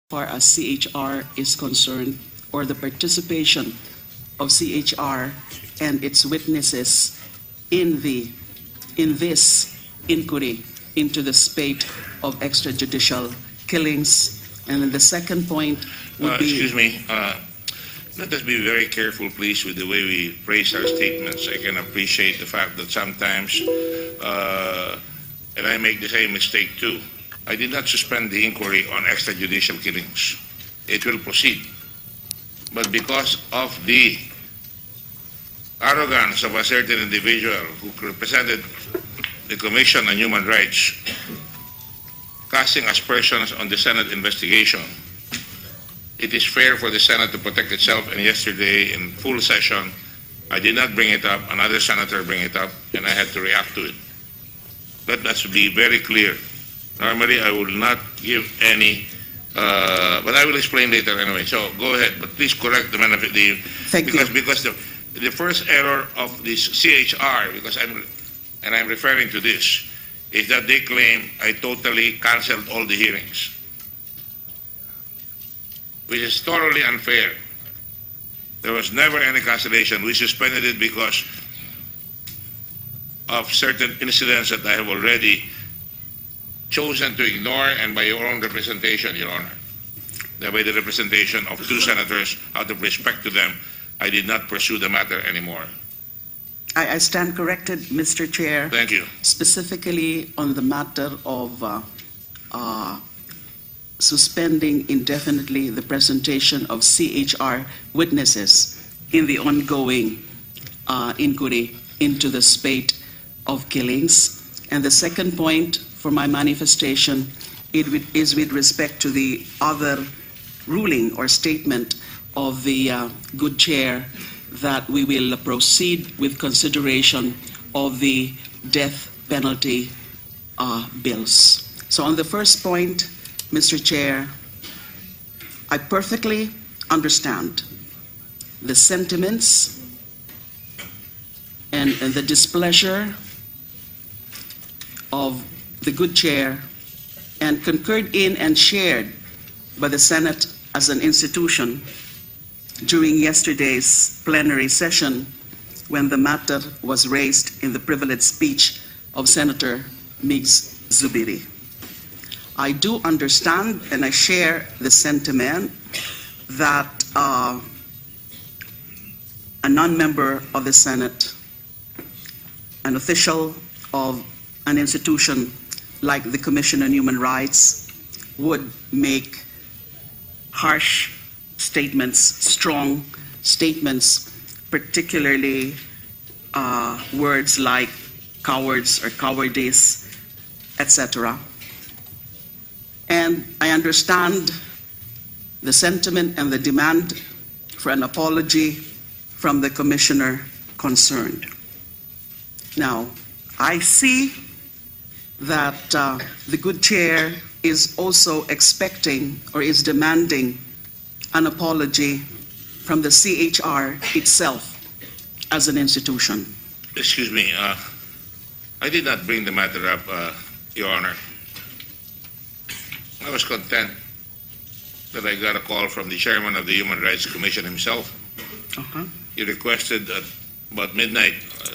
far as CHR is concerned, or the participation of CHR and its witnesses in this inquiry into the spate of extrajudicial killings. And then the second point would be... Excuse me. Let us be very careful, please, with the way we phrase our statements. I can appreciate the fact that sometimes, and I make the same mistake too, I did not suspend the inquiry on extrajudicial killings. It will proceed. But because of the arrogance of a certain individual who represented the Commission on Human Rights, casting aspersions on the Senate investigation, it is fair for the Senate to protect itself, and yesterday in full session, I did not bring it up, another senator bring it up, and I had to react to it. Let us be very clear. Normally, I will not give any, but I will explain later anyway. So go ahead, but please correct the benefit. Because the first error of this CHR, because I'm referring to this, is that they claim I totally canceled all the hearings, which is totally unfair. There was never any cancellation. We suspended it because of certain incidents that I have already chosen to ignore, and by your own representation, Your Honor. By the representation of two senators, out of respect to them, I did not pursue the matter anymore. I stand corrected, Mr. Chair. Thank you. Specifically on the matter of suspending indefinitely the presentation of CHR witnesses in the ongoing inquiry into the spate of killings. And the second point for my manifestation is with respect to the other ruling or statement of the good chair that we will proceed with consideration of the death penalty bills. So on the first point, Mr. Chair, I perfectly understand the sentiments and the displeasure of the good chair, and concurred in and shared by the Senate as an institution during yesterday's plenary session when the matter was raised in the privileged speech of Senator Migs Zubiri. I do understand and I share the sentiment that a non-member of the Senate, an official of an institution like the Commission on Human Rights, would make harsh statements, strong statements, particularly words like cowards or cowardice, etc. And I understand the sentiment and the demand for an apology from the commissioner concerned. Now, I see that the good chair is also expecting or is demanding an apology from the CHR itself as an institution. Excuse me, I did not bring the matter up, Your Honor. I was content that I got a call from the chairman of the Human Rights Commission himself. He requested at about midnight,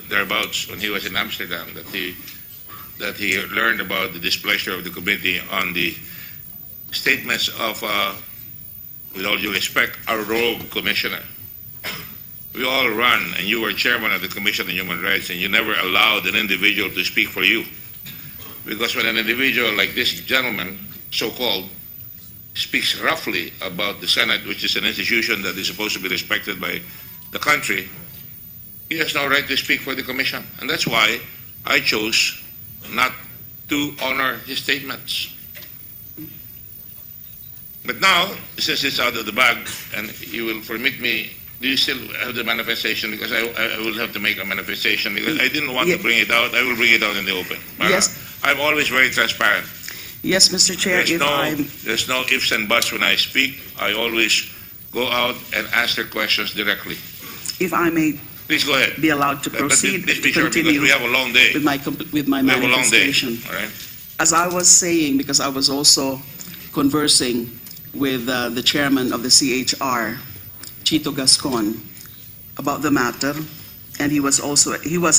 thereabouts, when he was in Amsterdam, that he learned about the displeasure of the committee on the statements of, with all due respect, our rogue commissioner. We all run, and you were chairman of the Commission on Human Rights, and you never allowed an individual to speak for you. Because when an individual like this gentleman, so-called, speaks roughly about the Senate, which is an institution that is supposed to be respected by the country, he has no right to speak for the Commission. And that's why I chose not to honor his statements. But now, since it's out of the bag, and you will permit me, do you still have the manifestation? Because I will have to make a manifestation, because I didn't want to bring it out. I will bring it out in the open. Yes. I'm always very transparent. Yes, Mr. Chair. There's no ifs and buts when I speak. I always go out and answer questions directly. If I may, please go ahead. Be allowed to proceed. But be sure, because we have a long day. With my manifestation. All right. As I was saying, because I was also conversing with the chairman of the CHR, Chito Gascon, about the matter, and he was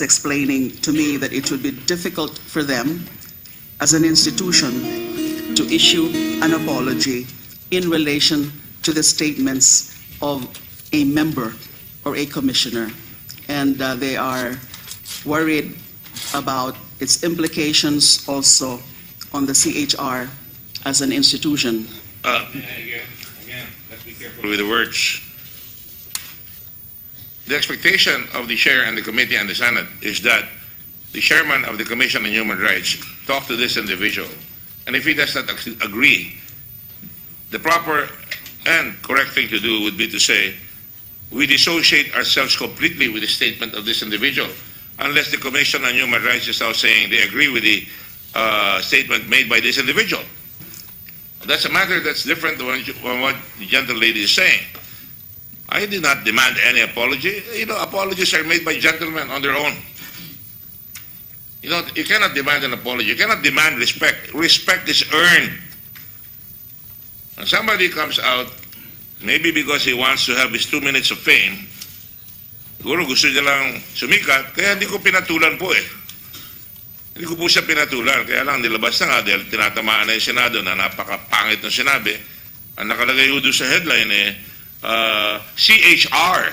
explaining to me that it would be difficult for them as an institution to issue an apology in relation to the statements of a member or a commissioner, and they are worried about its implications also on the CHR as an institution. Again, let's be careful with the words. The expectation of the chair and the committee and the Senate is that the chairman of the Commission on Human Rights talk to this individual, and if he does not agree, the proper and correct thing to do would be to say, we dissociate ourselves completely with the statement of this individual, unless the Commission on Human Rights is now saying they agree with the statement made by this individual. That's a matter that's different from what the gentle lady is saying. I did not demand any apology. You know, apologies are made by gentlemen on their own. You know, you cannot demand an apology. You cannot demand respect. Respect is earned. When somebody comes out, maybe because he wants to have his 2 minutes of fame, siguro gusto niya lang sumikat, kaya hindi ko pinatulan po eh. Hindi ko po siya pinatulan, kaya lang nilabas na nga dahil tinatamaan na yung Senado na napakapangit ng sinabi. Ang nakalagay ho doon sa headline CHR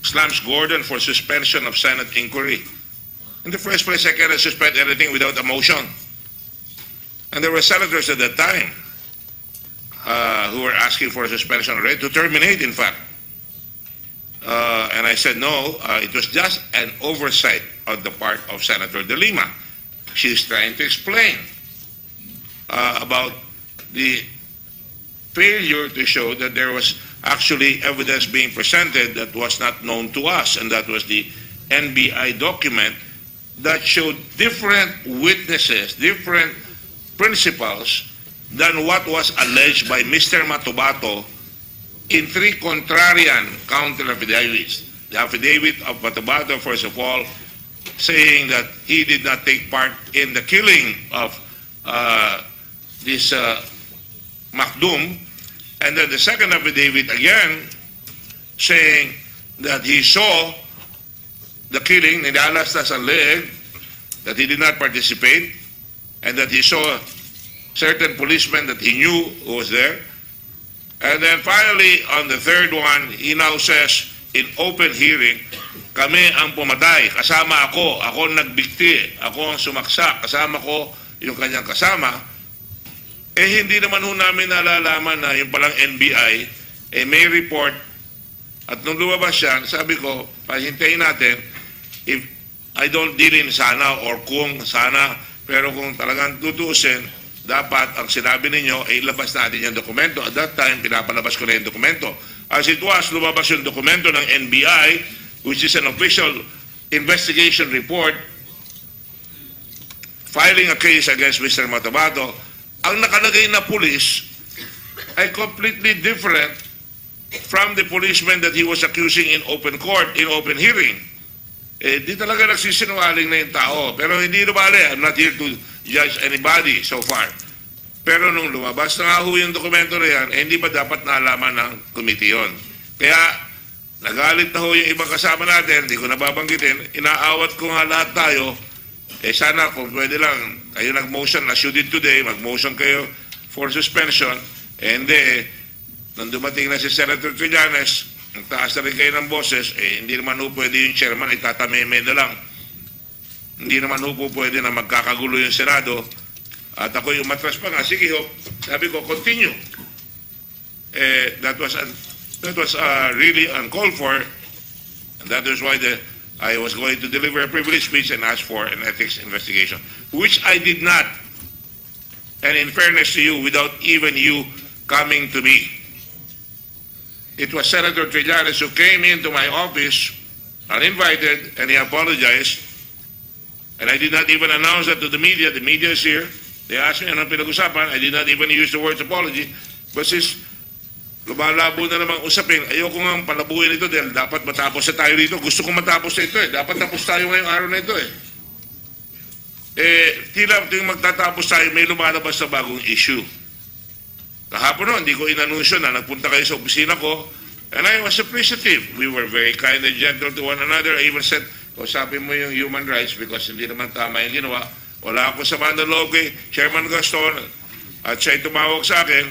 slams Gordon for suspension of Senate inquiry. In the first place, I cannot suspend anything without a motion. And there were senators at that time who were asking for a suspension already, to terminate, in fact. And I said, no, it was just an oversight on the part of Senator De Lima. She's trying to explain about the failure to show that there was actually evidence being presented that was not known to us, and that was the NBI document that showed different witnesses, different principles than what was alleged by Mr. Matubato in 3 contrarian counter affidavits. The affidavit of Matubato, first of all, saying that he did not take part in the killing of this Makdum, and then the second affidavit again saying that he saw the killing, nilalastas ang leg, that he did not participate, and that he saw certain policemen that he knew who was there. And then finally, on the third one, he now says, in open hearing, kami ang pumatay, kasama ako ang nagbikti, ako ang sumaksak, kasama ko yung kanyang kasama. Eh hindi naman ho namin nalalaman na yung palang NBI, may report, at nung lumabas yan, sabi ko, pahintayin natin, if I don't deal in sana or kung sana, pero kung talagang tutuusin, dapat ang sinabi ninyo ay ilabas natin yung dokumento. At that time, pinapalabas ko na yung dokumento. As it was, lumabas yung dokumento ng NBI, which is an official investigation report, filing a case against Mr. Matabato. Ang nakalagay na police ay completely different from the policeman that he was accusing in open court, in open hearing. Eh, di talaga nagsisinungaling na yung tao. Pero hindi lumali. I'm not here to judge anybody so far. Pero nung lumabas na nga ho yung dokumento na yan, eh, hindi ba dapat naalaman ng committee yun? Kaya, nagalit na ho yung ibang kasama natin, hindi ko nababanggitin, inaawat ko nga lahat tayo, eh sana kung pwede lang, kayo nag-motion, as you did today, mag-motion kayo for suspension, eh hindi, nung dumating na si Senator Trillanes, nagtaas na rin kayo ng boses, eh hindi naman ho pwede yung chairman, itatameme na lang. Hindi naman ho po pwede na magkakagulo yung Senado, at ako yung matras pa nga, sige ho, sabi ko, continue. Eh, that was really uncalled for, and that is why I was going to deliver a privilege speech and ask for an ethics investigation, which I did not. And in fairness to you, without even you coming to me, it was Senator Trillanes who came into my office uninvited, and he apologized. And I did not even announce that to the media. The media is here. They asked me anong pinag-usapan. I did not even use the words apology. But since lumalabo na namang usapin, ayoko nga palabuhin ito dahil dapat matapos na tayo rito. Gusto kong matapos na ito eh. Dapat tapos tayo ngayong araw na ito eh. Tila yung magtatapos tayo, may lumalabas na bagong issue. Kahapon no, hindi ko inanunsyo na nagpunta kayo sa opisina ko, and I was appreciative. We were very kind and gentle to one another. I even said, kausapin mo yung human rights because hindi naman tama yung ginawa. Wala ako sa loob kay Chairman Gaston at siya'y tumawag sa akin.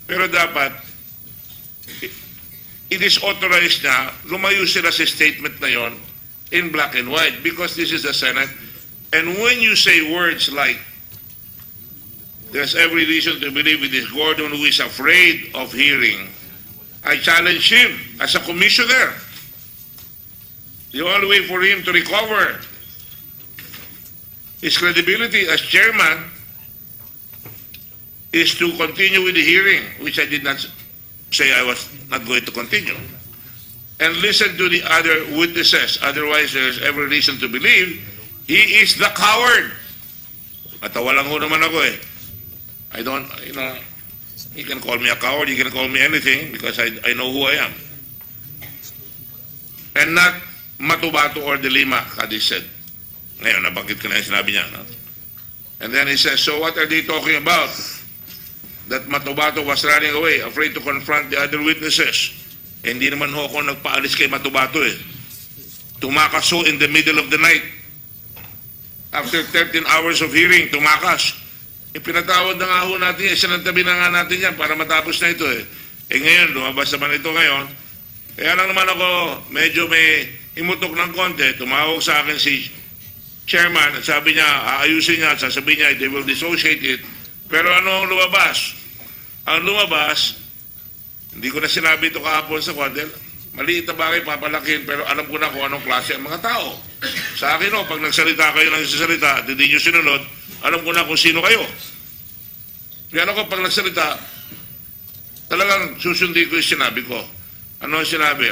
Pero dapat, it is authorized na lumayo sila sa statement na yon in black and white because this is the Senate. And when you say words like, there's every reason to believe it is Gordon who is afraid of hearing, I challenge him as a commissioner. The only way for him to recover his credibility as chairman is to continue with the hearing, which I did not say I was not going to continue, and listen to the other witnesses. Otherwise, there's every reason to believe he is the coward. Matawa lang ho naman ako eh. I don't, you know, you can call me a coward, you can call me anything because I know who I am. And not Matubato or De Lima, Kadi said. Ngayon, nabanggit ko na yung sinabi niya. No? And then he says, so what are they talking about? That Matubato was running away, afraid to confront the other witnesses. Hindi naman ho ako nagpaalis kay Matubato eh. Tumakas ho in the middle of the night. After 13 hours of hearing, tumakas. Pinatawad na nga ho natin yan. Sinantabi na nga natin yan para matapos na ito eh. Ngayon, lumabas naman ito ngayon. Kaya lang naman ako, medyo may imutok ng konti. Tumawag sa akin si chairman at sabi niya, aayusin niya, sasabihin niya, they will dissociate it. Pero ano ang lumabas? Ang lumabas, hindi ko na sinabi ito kahapon sa konti, maliit na bagay papalakin, pero alam ko na kung anong klase ang mga tao. Sa akin, pag nagsalita kayo ng sasalita at hindi nyo sinunod, alam ko na kung sino kayo. Kaya ako, pag nagsalita, talagang susundin ko yung sinabi ko. Ano ang sinabi?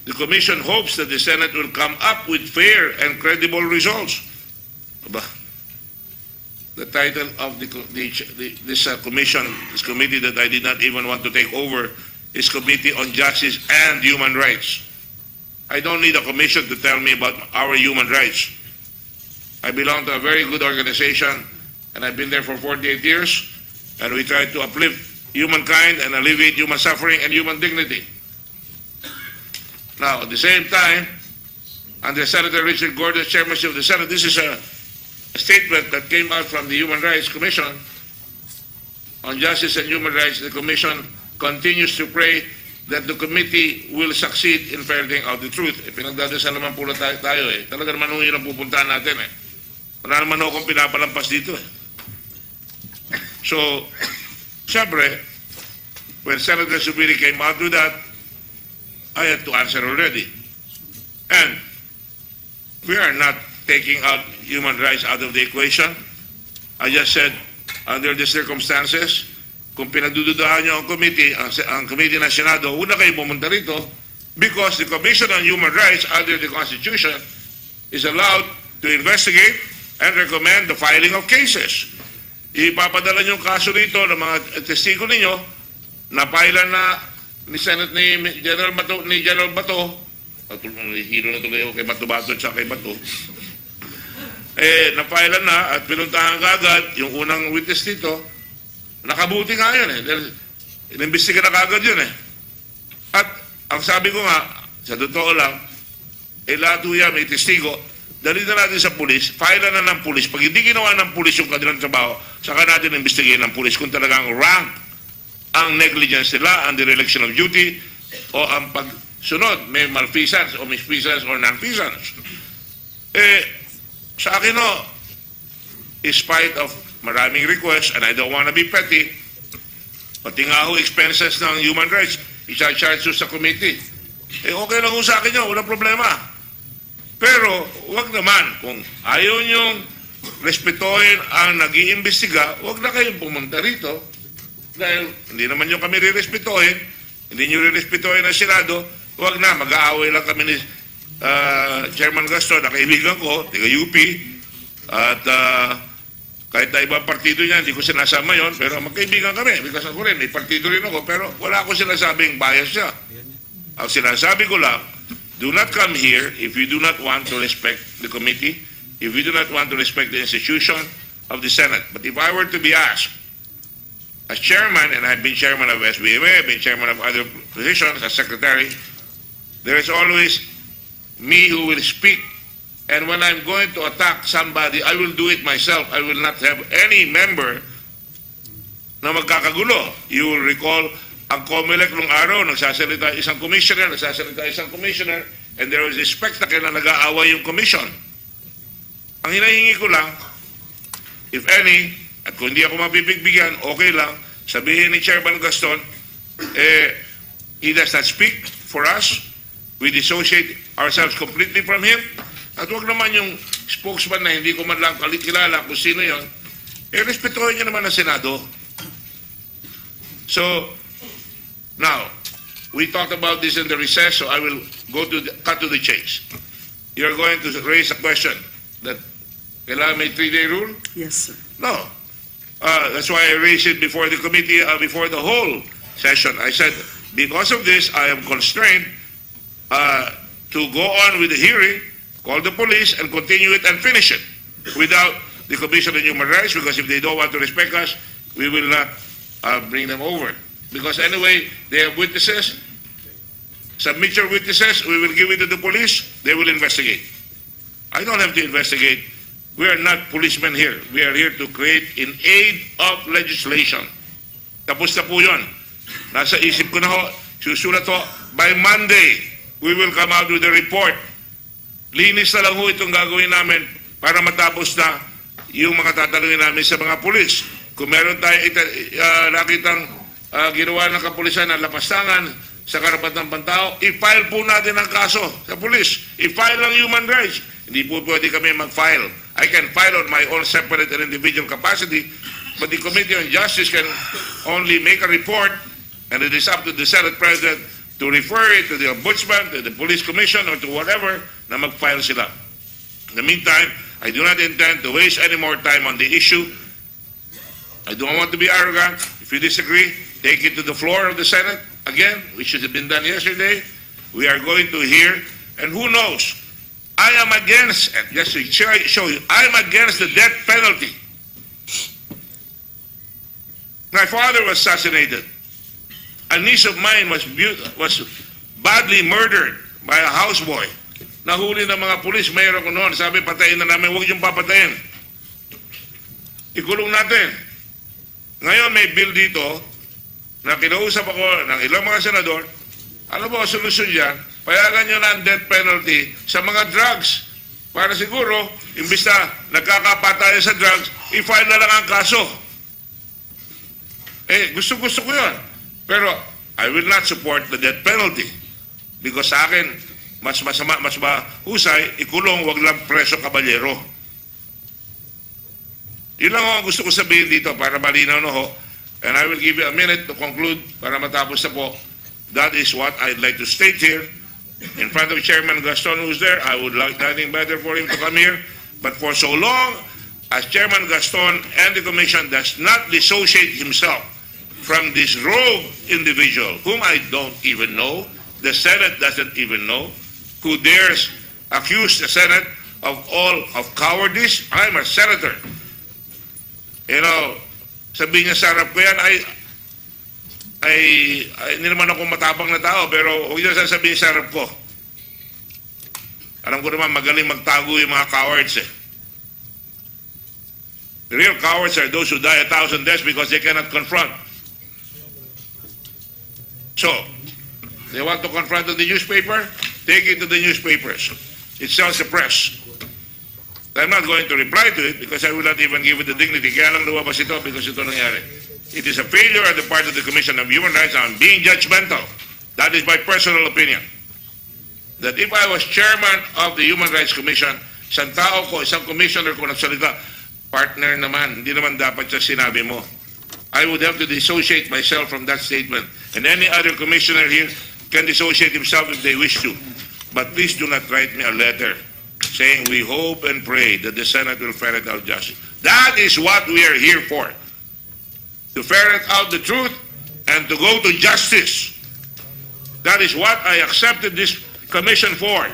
The Commission hopes that the Senate will come up with fair and credible results. Aba, the title of this commission, this committee that I did not even want to take over, is Committee on Justice and Human Rights. I don't need a commission to tell me about our human rights. I belong to a very good organization, and I've been there for 48 years, and we try to uplift humankind and alleviate human suffering and human dignity. Now, at the same time, under Senator Richard Gordon's chairmanship of the Senate, this is a statement that came out from the Human Rights Commission on Justice and Human Rights. The Commission continues to pray that the committee will succeed in ferreting out the truth. Pinagdadasal naman po tayo eh. Talaga naman yun ang pupuntahan natin eh. Wala naman akong pinapalampas dito eh. So, syempre, when Senator Subiri came out with that, I had to answer already. And we are not taking out human rights out of the equation. I just said, under the circumstances, kung pinagdududahan nyo ang committee ng Senado, una kayo pumunta rito because the Commission on Human Rights under the Constitution is allowed to investigate and recommend the filing of cases. Ipapadala nyo yung kaso rito ng mga testigo ninyo na pailan na ni General Bato, hiro na tuloy ako kay Bato at saka kay Bato, napailan na at pinuntahan kagad yung unang witness dito. Nakabuti nga yun eh. Inimbestiga na kagad yun eh. At ang sabi ko nga, sa totoo lang, lahat yan may testigo, dali na natin sa pulis, file na ng pulis. Pag hindi ginawa ng pulis yung kanilang trabaho, saka natin investigahin ng pulis kung talagang rank ang negligence nila, ang dereliction of duty, o ang pagsunod, may malfeasance o misfeasance or non-feasance. Sa akin in spite of maraming requests, and I don't want to be petty, pati nga ho expenses ng human rights, isa-charge sa committee. Okay lang ho sa akin yun, walang problema. Pero, wag naman, kung ayaw niyong respetuhin ang nag-iimbestiga, wag na kayong pumunta rito. Dahil hindi naman nyo kami re-respetuhin, hindi nyo re-respetuhin ang Senado, wag na, mag-aaway lang kami ni Chairman Gaston, na kaibigan ko, taga-UP, at kahit na ibang partido niya, hindi ko sinasama yon, pero magkaibigan kami, because ako rin, may partido rin ako, pero wala ako sinasabing bias siya. Ang sinasabi ko lang, do not come here if you do not want to respect the committee, if you do not want to respect the institution of the Senate. But if I were to be asked as chairman, and I've been chairman of SBMA, I've been chairman of other positions as secretary, there is always me who will speak. And when I'm going to attack somebody, I will do it myself. I will not have any member na magkakagulo. You will recall, ang COMELEC nung araw, nagsasalita isang commissioner, and there was a spectacle na nag-aaway yung commission. Ang hinahingi ko lang, if any, at kung hindi ako mapipigbigyan, okay lang, sabihin ni Chairman Gaston, he does not speak for us. We dissociate ourselves completely from him. At huwag naman yung spokesman na hindi ko man lang kilala kung sino yon, respetuhin niyo naman ang Senado. So, now, we talked about this in the recess, so I will cut to the chase. You're going to raise a question that kailangan may 3-day rule? Yes, sir. No. That's why I raised it before the committee, before the whole session. I said, because of this, I am constrained to go on with the hearing, call the police, and continue it and finish it without the Commission on Human Rights, because if they don't want to respect us, we will not bring them over. Because anyway, they have witnesses. Submit your witnesses, we will give it to the police, they will investigate. I don't have to investigate. We are not policemen here. We are here to create in aid of legislation. Tapos na po yun. Nasa isip ko na ho, susulat ho, by Monday, we will come out with a report. Linis na lang ho itong gagawin namin para matapos na yung mga tatanungin namin sa mga pulis. Kung meron tayo nakitang ginawa ng kapulisan na lapastangan sa karapatan ng pantao, i-file po natin ang kaso sa pulis. I-file ang human rights. Hindi po pwede kami mag-file. I can file on my own separate and individual capacity, but the Committee on Justice can only make a report, and it is up to the Senate President to refer it to the Ombudsman, to the Police Commission, or to whatever na mag-file sila. In the meantime, I do not intend to waste any more time on the issue. I don't want to be arrogant. If you disagree, take it to the floor of the Senate. Again, which should have been done yesterday. We are going to hear, and who knows, I am against, just to show you, I am against the death penalty. My father was assassinated. A niece of mine was badly murdered by a houseboy. Nahuli ng mga pulis, mayroon ko noon, sabi, patayin na namin, huwag yung papatayin. Ikulong natin. Ngayon may bill dito, na kinausap ako ng ilang mga senador, ano ba ang solusyon dyan? Payagan nyo na ang death penalty sa mga drugs. Para siguro, imbis na nagkakapatayan sa drugs, i-file na lang ang kaso. Gusto ko yun. Pero, I will not support the death penalty. Because sa akin, mas mahusay, ikulong, wag lang preso kabalyero. Yun lang ang gusto ko sabihin dito para malinaw na ho. And I will give you a minute to conclude para matapos na po. That is what I'd like to state here. In front of Chairman Gaston, who's there, I would like nothing better for him to come here. But for so long as Chairman Gaston and the Commission does not dissociate himself from this rogue individual, whom I don't even know, the Senate doesn't even know, who dares accuse the Senate of all of cowardice. I'm a senator. You know, sabihin niya sa harap ko yan, hindi naman ako matapang na tao, pero huwag niyo sasabihin sa harap ko. Alam ko naman, magaling magtago yung mga cowards eh. The real cowards are those who die 1,000 deaths because they cannot confront. So, they want to confront the newspaper? Take it to the newspapers. It sells the press. I'm not going to reply to it because I will not even give it the dignity. Kaya lang lumabas ito because ito nangyari. It is a failure on the part of the Commission on Human Rights. I'm being judgmental. That is my personal opinion. That if I was chairman of the Human Rights Commission, isang tao ko, isang commissioner ko nagsalita, partner naman, hindi naman dapat siya sinabi mo. I would have to dissociate myself from that statement. And any other commissioner here can dissociate himself if they wish to. But please do not write me a letter saying we hope and pray that the Senate will ferret out justice. That is what we are here for. To ferret out the truth and to go to justice. That is what I accepted this commission for.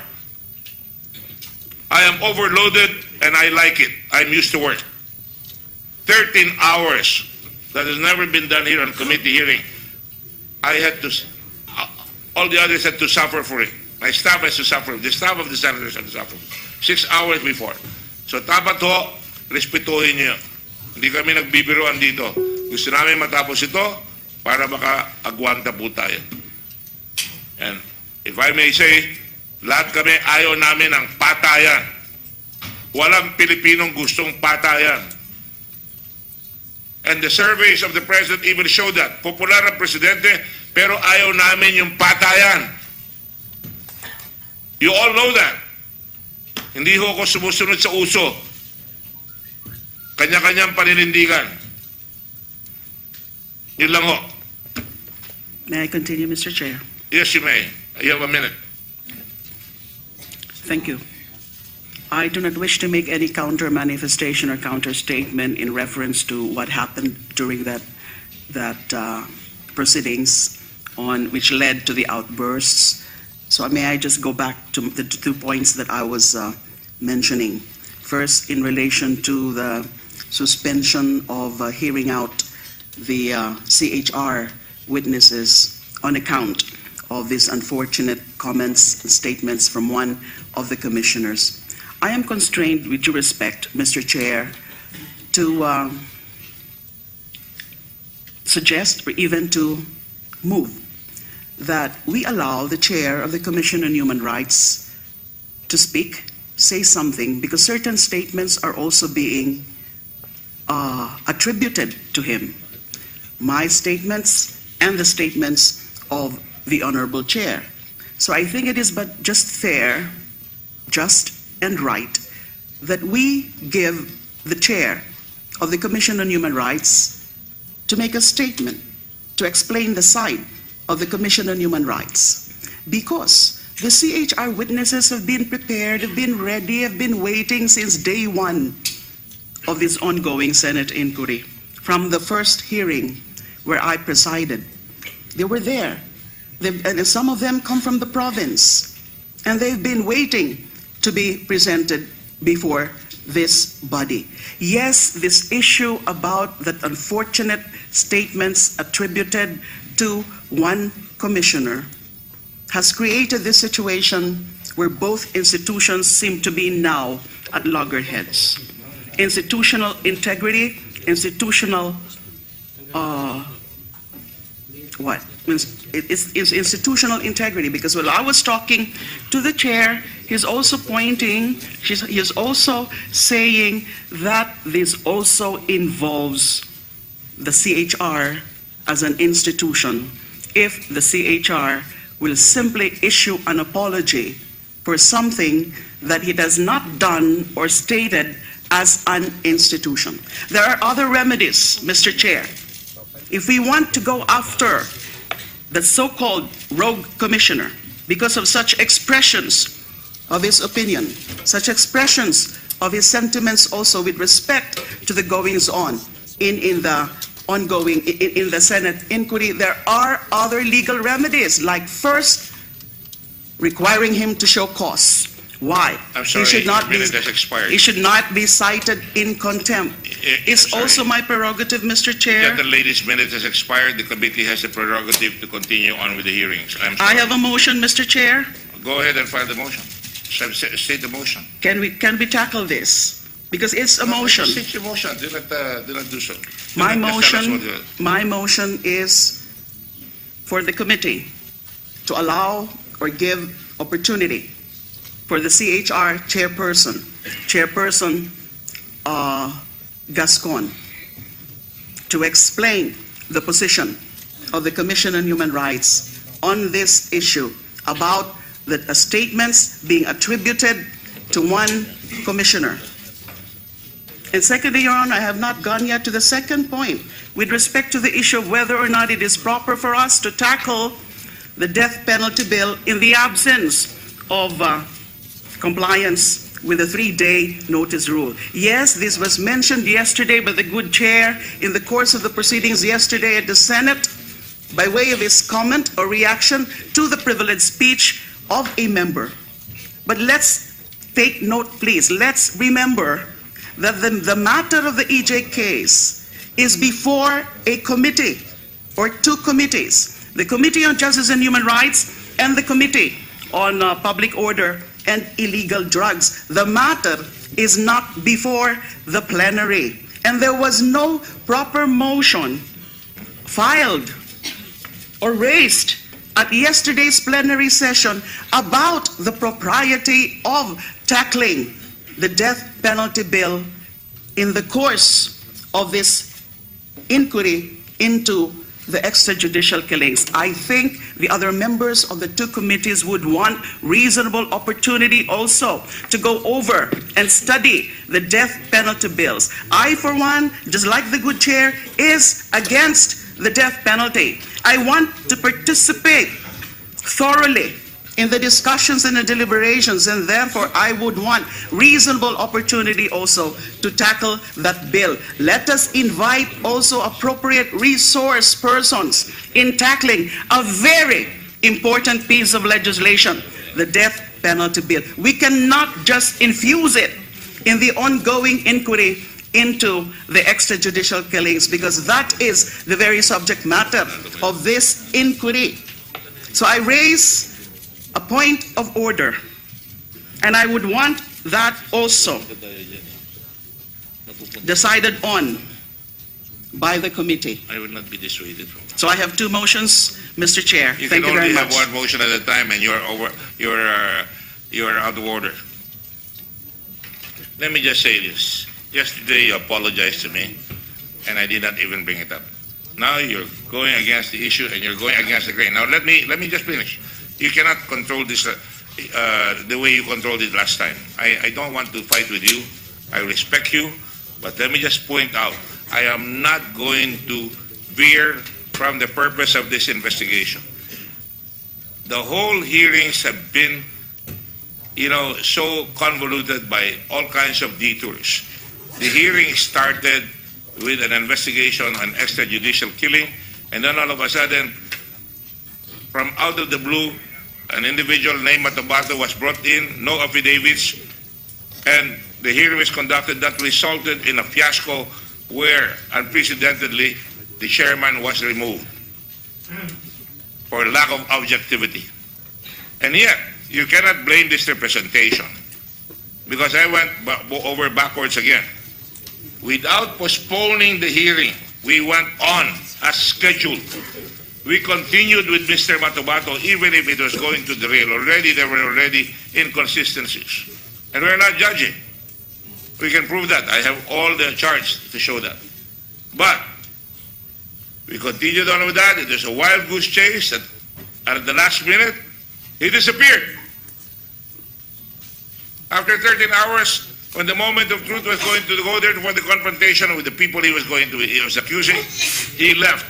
I am overloaded and I like it. I'm used to work. 13 hours that has never been done here on committee hearing. I had to, all the others had to suffer for it. My staff has to suffer. The staff of the senators had to suffer. 6 hours before. So dapat ho, respetuhin niyo. Hindi kami nagbibiruan dito. Gusto namin matapos ito para maka-agwanta po tayo. And if I may say, lahat kami ayaw namin ng patayan. Walang Pilipinong gustong patayan. And the surveys of the president even show that. Popular ang presidente, pero ayaw namin yung patayan. You all know that. Hindi ho ako sumusunod sa uso. Kanya-kanyang paninindigan. Yun lang ho. May I continue, Mr. Chair? Yes, you may. You have a minute. Thank you. I do not wish to make any counter manifestation or counter statement in reference to what happened during that proceedings on which led to the outbursts. So may I just go back to the 2 points that I was mentioning. First, in relation to the suspension of hearing out the CHR witnesses on account of these unfortunate comments and statements from one of the commissioners. I am constrained, with due respect, Mr. Chair, to suggest or even to move that we allow the chair of the Commission on Human Rights to speak, say something, because certain statements are also being attributed to him. My statements and the statements of the Honorable Chair. So I think it is but just fair, just and right that we give the chair of the Commission on Human Rights to make a statement, to explain the side of the Commission on Human Rights, because the CHR witnesses have been prepared, have been ready, have been waiting since day one of this ongoing Senate inquiry. From the first hearing where I presided, they were there. And some of them come from the province, and they've been waiting to be presented before this body. Yes, this issue about that unfortunate statements attributed to one commissioner has created this situation where both institutions seem to be now at loggerheads. Institutional integrity, institutional It's institutional integrity, because while I was talking to the chair, he's also pointing, he's also saying that this also involves the CHR as an institution. If the CHR will simply issue an apology for something that it has not done or stated as an institution. There are other remedies, Mr. Chair. If we want to go after the so-called rogue commissioner because of such expressions of his opinion, such expressions of his sentiments also with respect to the goings-on in the ongoing, in the Senate inquiry, there are other legal remedies, like first, requiring him to show cause. Why? I'm sorry, he should not be, has expired. He should not be cited in contempt. It's also my prerogative, Mr. Chair. That the lady's minute has expired. The committee has the prerogative to continue on with the hearings. I'm sorry. I have a motion, Mr. Chair. Go ahead and file the motion. State the motion. Can we tackle this? Because it's a motion. State your motion. Do not do so. My motion is for the committee to allow or give opportunity for the CHR chairperson, Gascon, to explain the position of the Commission on Human Rights on this issue about the statements being attributed to one commissioner. And secondly, Your Honor, I have not gone yet to the second point with respect to the issue of whether or not it is proper for us to tackle the death penalty bill in the absence of compliance with the 3-day notice rule. Yes, this was mentioned yesterday by the good chair in the course of the proceedings yesterday at the Senate by way of his comment or reaction to the privileged speech of a member. But let's take note, please. Let's remember that the matter of the EJK case is before a committee or two committees, the Committee on Justice and Human Rights and the Committee on Public Order and Illegal Drugs. The matter is not before the plenary, and there was no proper motion filed or raised at yesterday's plenary session about the propriety of tackling the death penalty bill in the course of this inquiry into the extrajudicial killings. I think the other members of the two committees would want reasonable opportunity also to go over and study the death penalty bills. I, for one, just like the good chair, is against the death penalty. I want to participate thoroughly in the discussions and the deliberations, and therefore I would want reasonable opportunity also to tackle that bill. Let us invite also appropriate resource persons in tackling a very important piece of legislation, the death penalty bill. We cannot just infuse it in the ongoing inquiry into the extrajudicial killings, because that is the very subject matter of this inquiry. So I raise a point of order, and I would want that also decided on by the committee. I will not be dissuaded from that. So I have two motions, Mr. Chair. You Thank can you very only much. have one motion at a time, and you're out of order. Let me just say this. Yesterday you apologized to me, and I did not even bring it up. Now you're going against the issue, and you're going against the grain. Now let me just finish. You cannot control this the way you controlled it last time. I don't want to fight with you. I respect you, but let me just point out, I am not going to veer from the purpose of this investigation. The whole hearings have been, so convoluted by all kinds of detours. The hearing started with an investigation on extrajudicial killing, and then all of a sudden, from out of the blue, an individual named Matabato was brought in, no affidavits, and the hearing was conducted that resulted in a fiasco where, unprecedentedly, the chairman was removed for lack of objectivity. And yet, you cannot blame this representation, because I went over backwards again. Without postponing the hearing, we went on as scheduled. We continued with Mr. Matabato even if it was going to derail. There were already inconsistencies. And we're not judging. We can prove that. I have all the charts to show that. But we continued on with that. It was a wild goose chase, and at the last minute, he disappeared. After 13 hours, when the moment of truth was going to go there for the confrontation with the people he was accusing, he left,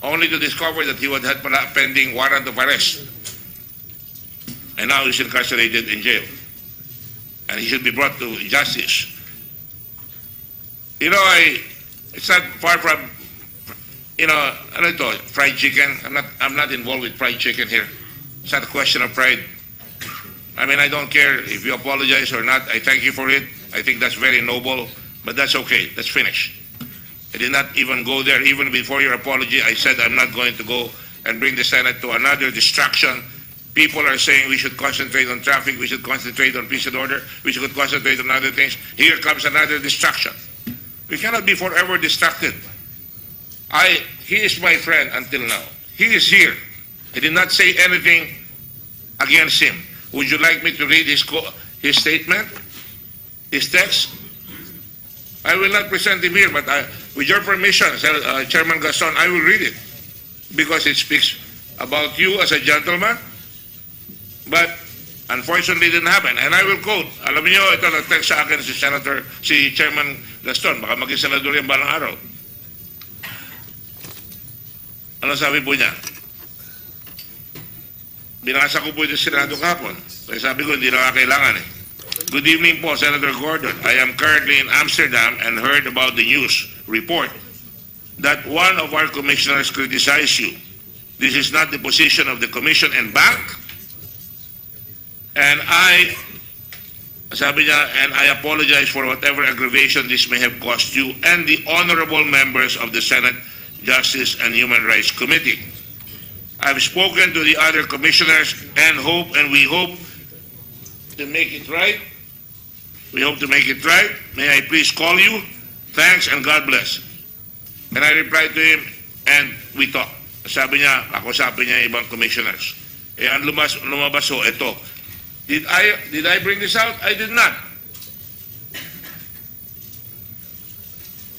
only to discover that he had pending warrant of arrest. And now he's incarcerated in jail. And he should be brought to justice. It's not far from, fried chicken. I'm not involved with fried chicken here. It's not a question of pride. I don't care if you apologize or not. I thank you for it. I think that's very noble, but that's okay. Let's finish. I did not even go there. Even before your apology, I said I'm not going to go and bring the Senate to another distraction. People are saying we should concentrate on traffic, we should concentrate on peace and order, we should concentrate on other things. Here comes another distraction. We cannot be forever distracted. He is my friend until now. He is here. I did not say anything against him. Would you like me to read his statement, his text? I will not present him here, but with your permission, Chairman Gaston, I will read it because it speaks about you as a gentleman, but unfortunately it didn't happen. And I will quote, alam niyo, ito nag-text sa akin si Chairman Gaston, baka maging senador yung balang araw. Ano sabi po niya? Binasa ko po ito sa Senado kahapon. Kaya sabi ko, hindi na kailangan eh. Good evening po, Senator Gordon. I am currently in Amsterdam and heard about the news report that one of our commissioners criticized you. This is not the position of the commission and bank. And I Sabi niya, and I apologize for whatever aggravation this may have caused you and the honorable members of the Senate Justice and Human Rights Committee. I've spoken to the other commissioners and we hope to make it right. We hope to make it right. May I please call you? Thanks and God bless. And I replied to him, and we talked. Sabi niya, kakusapin niya ibang commissioners. Ang lumabas ho, ito. Did I bring this out? I did not.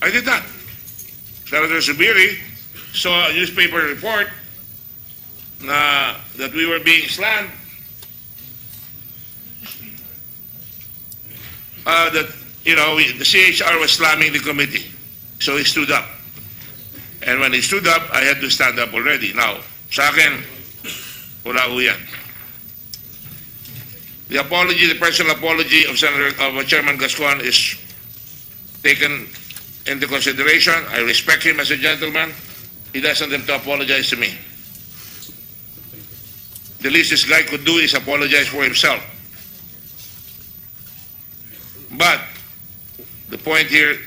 I did not. Senator Zubiri saw a newspaper report that we were being slammed. That, the CHR was slamming the committee. So he stood up. And when he stood up, I had to stand up already. Now, sa akin, wala ho yan. The personal apology of Chairman Gascon is taken into consideration. I respect him as a gentleman. He doesn't have to apologize to me. The least this guy could do is apologize for himself. But the point here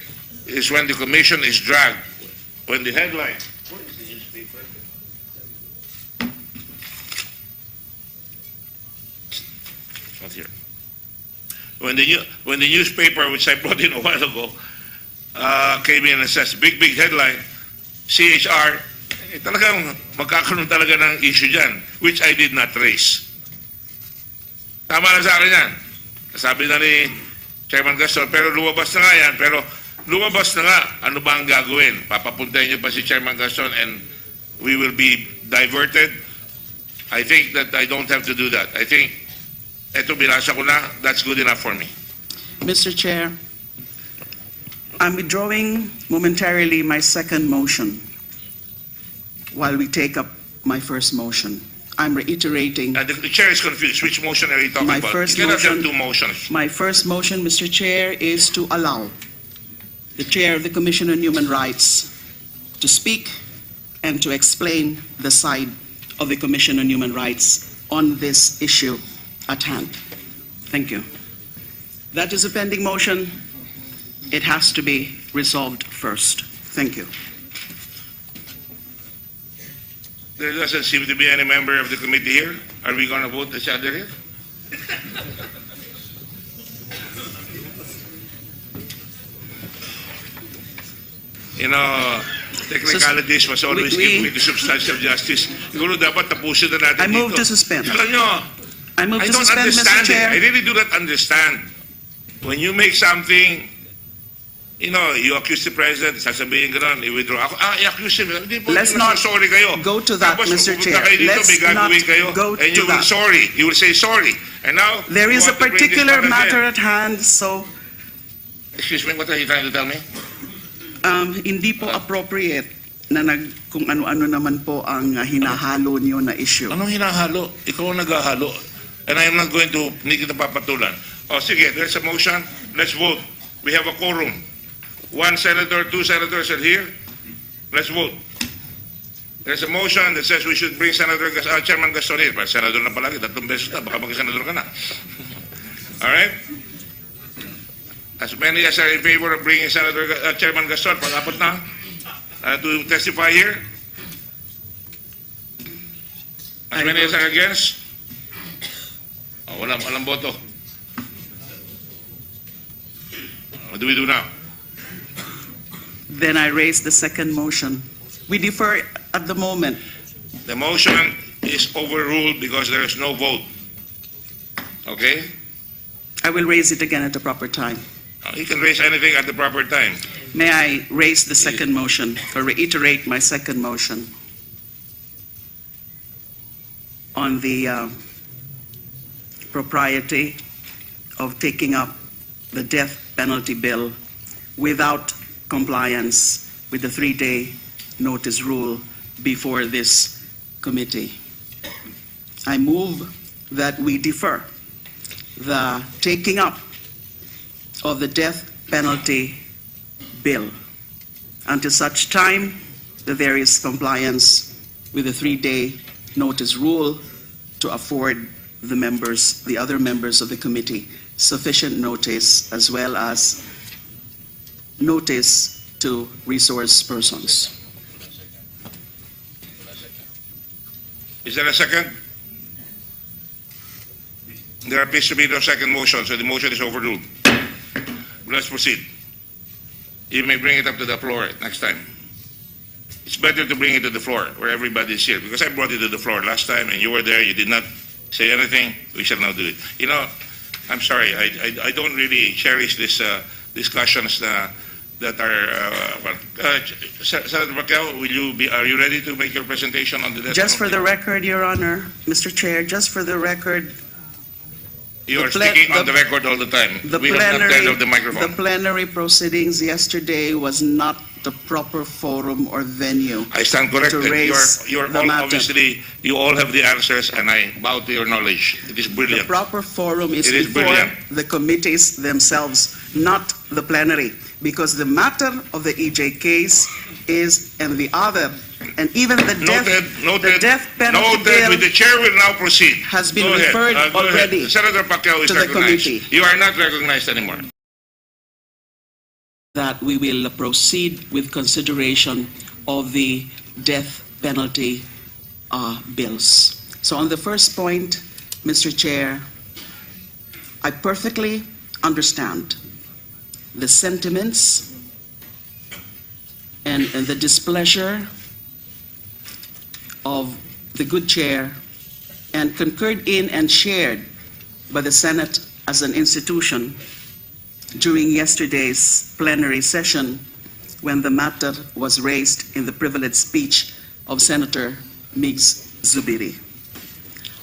is when the commission is dragged, when the headline, what is the newspaper? It's not here. When the newspaper, which I brought in a while ago, came in and says, big headline, CHR, talagang magkakaroon talaga ng issue dyan, which I did not raise. Tama na sa akin yan. Sabi na ni Chairman Gaston, pero lumabas na nga yan, pero lumabas na nga, ano ba ang gagawin? Papapuntahin niyo pa si Chairman Gaston and we will be diverted? I think that I don't have to do that. I think, eto binasa ko na, that's good enough for me. Mr. Chair, I'm withdrawing momentarily my second motion while we take up my first motion. I'm reiterating. The chair is confused. Which motion are you talking about? You cannot have two motions. My first motion, Mr. Chair, is to allow the Chair of the Commission on Human Rights to speak and to explain the side of the Commission on Human Rights on this issue at hand. Thank you. That is a pending motion. It has to be resolved first. Thank you. There doesn't seem to be any member of the committee here. Are we going to vote each other here? Technicalities must always give me the substantial justice. Siguro dapat tapusin na natin dito. I move to suspend. Alam nyo, I move to suspend, Mr. Chair. I really do not understand. When you make something, you accuse the president, sasabihin gano'n, i-withdraw. I-accuse him. Let's not sorry kayo. go to that, Tapos, Mr. Chair. Let's not go to that. And you will sorry. You will say sorry. And now, there is a particular matter at hand, so... Excuse me, what are you trying to tell me? Hindi po appropriate na kung ano-ano naman po ang hinahalo niyo na issue. Anong hinahalo? Ikaw ang naghahalo. And I am not going to hindi kita papatulan. Sige, there's a motion. Let's vote. We have a quorum. 1 senator, 2 senators are here. Let's vote. There's a motion that says we should bring Chairman Gaston here. But senador na palagi, 3 beses na, baka mag-senador ka na. All right? As many as are in favor of bringing Chairman Gaston, pag-apat na, to testify here. As many as are against? Walang boto. What do we do now? Then I raise the second motion. We defer at the moment. The motion is overruled because there is no vote. Okay? I will raise it again at the proper time. You can raise anything at the proper time. May I raise the second motion, or reiterate my second motion on the propriety of taking up the death penalty bill without compliance with the 3-day notice rule before this committee. I move that we defer the taking up of the death penalty bill until such time that there is compliance with the 3-day notice rule to afford the other members of the committee, sufficient notice as well as notice to resource persons. Is there a second? There appears to be no second motion, so the motion is overruled. Let's proceed. You may bring it up to the floor next time. It's better to bring it to the floor where everybody is here, because I brought it to the floor last time and you were there, you did not say anything. We shall now do it. You know, I'm sorry, I don't really cherish this discussions that are, Senator Raquel, are you ready to make your presentation on the death Just penalty? for the record, Your Honor, Mr. Chair, just for the record, you are speaking on the record all the time. We have not turned off the microphone. The plenary proceedings yesterday was not the proper forum or venue. I stand corrected. You're all obviously, you all have the answers, and I bow to your knowledge. It is brilliant. The proper forum is before brilliant. the committees themselves, not the plenary, because the matter of the EJKs is, and the other, and even the death penalty bill the chair will now proceed. has been referred already Senator Pacquiao is to the recognized. committee. You are not recognized anymore. That we will proceed with consideration of the death penalty bills. So on the first point, Mr. Chair, I perfectly understand the sentiments and the displeasure of the good chair, and concurred in and shared by the Senate as an institution during yesterday's plenary session when the matter was raised in the privileged speech of Senator Migs Zubiri.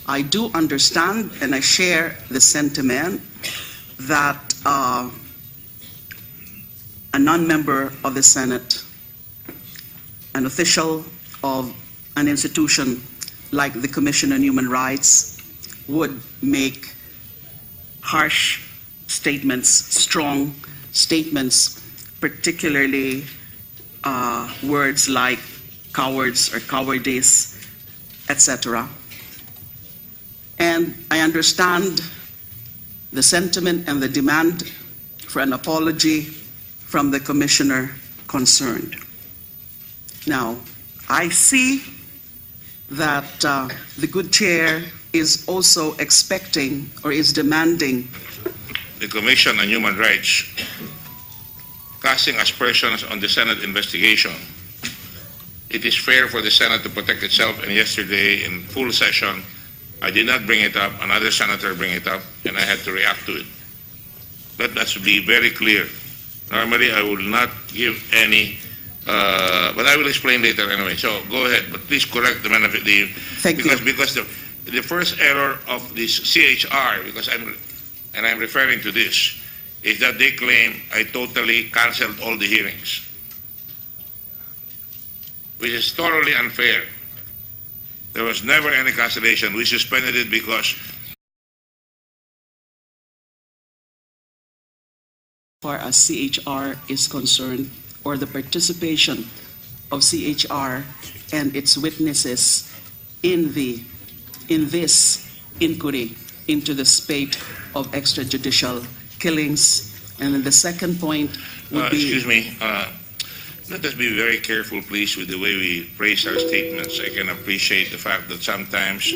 I do understand and I share the sentiment that a non-member of the Senate, an official of an institution like the Commission on Human Rights, would make harsh statements, strong statements, particularly words like cowards or cowardice, etc. And I understand the sentiment and the demand for an apology from the commissioner concerned. Now, I see that the good chair is also expecting or is demanding the Commission on Human Rights casting aspersions on the Senate investigation. It is fair for the Senate to protect itself, and yesterday in full session, I did not bring it up, another senator bring it up, and I had to react to it. Let us be very clear. Normally, I will not give any, but I will explain later anyway. So go ahead, but please correct the benefit. Because the first error of this CHR, because I'm referring to this, is that they claim I totally canceled all the hearings, which is totally unfair. There was never any cancellation. We suspended it because far as CHR is concerned, or the participation of CHR and its witnesses in this inquiry into the spate of extrajudicial killings. And then the second point would be... Excuse me. Let us be very careful, please, with the way we phrase our statements. I can appreciate the fact that sometimes,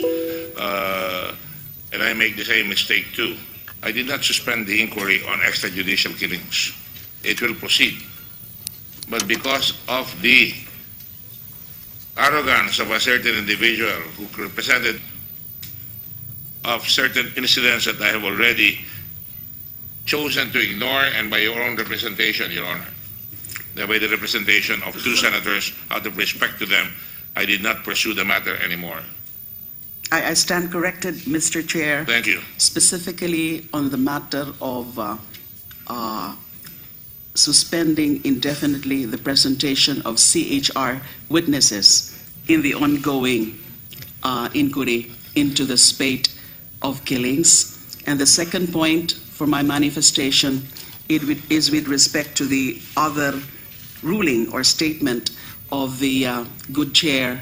and I make the same mistake too, I did not suspend the inquiry on extrajudicial killings. It will proceed. But because of the arrogance of a certain individual who represented of certain incidents that I have already chosen to ignore, and by your own representation, Your Honor, by the representation of two senators, out of respect to them, I did not pursue the matter anymore. I stand corrected, Mr. Chair. Thank you. Specifically on the matter of suspending indefinitely the presentation of CHR witnesses in the ongoing inquiry into the spate of killings. And the second point for my manifestation is with respect to the other ruling or statement of the good chair